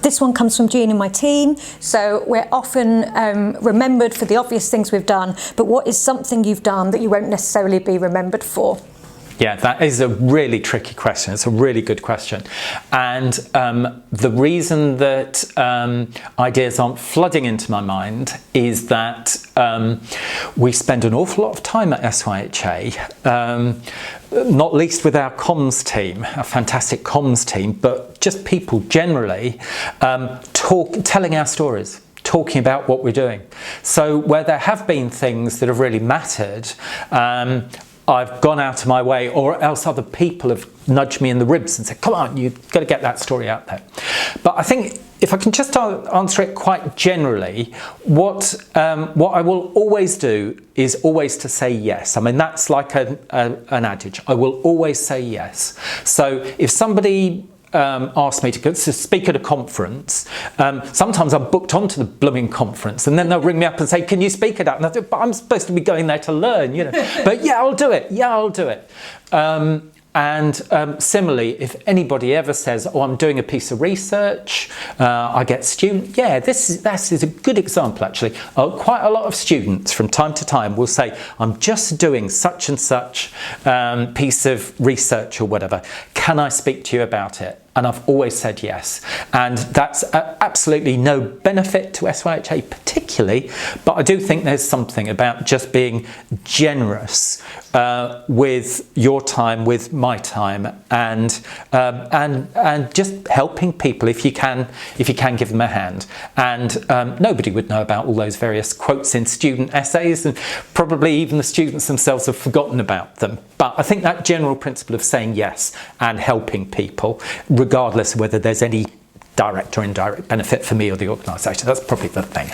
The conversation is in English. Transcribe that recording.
This one comes from Jean and my team. So we're often remembered for the obvious things we've done, but what is something you've done that you won't necessarily be remembered for? Yeah, that is a really tricky question. It's a really good question. And the reason that ideas aren't flooding into my mind is that we spend an awful lot of time at SYHA, not least with our comms team, a fantastic comms team, but just people generally telling our stories, talking about what we're doing. So where there have been things that have really mattered, I've gone out of my way, or else other people have nudged me in the ribs and said, come on, you've got to get that story out there. But I think if I can just answer it quite generally, what I will always do is always to say yes. I mean, that's like an adage. I will always say yes. So if somebody asked me to speak at a conference, sometimes I'm booked onto the blooming conference, and then they'll ring me up and say, can you speak at that? And I think, but I'm supposed to be going there to learn, you know. But yeah, I'll do it. Yeah, I'll do it. Similarly, if anybody ever says, oh, I'm doing a piece of research, I get students. Yeah, this is a good example, actually. Quite a lot of students from time to time will say, I'm just doing such and such piece of research or whatever. Can I speak to you about it? And I've always said yes. And that's absolutely no benefit to SYHA particularly, but I do think there's something about just being generous with your time, with my time, and just helping people if you can give them a hand. And nobody would know about all those various quotes in student essays, and probably even the students themselves have forgotten about them. But I think that general principle of saying yes and helping people, regardless of whether there's any direct or indirect benefit for me or the organisation, that's probably the thing.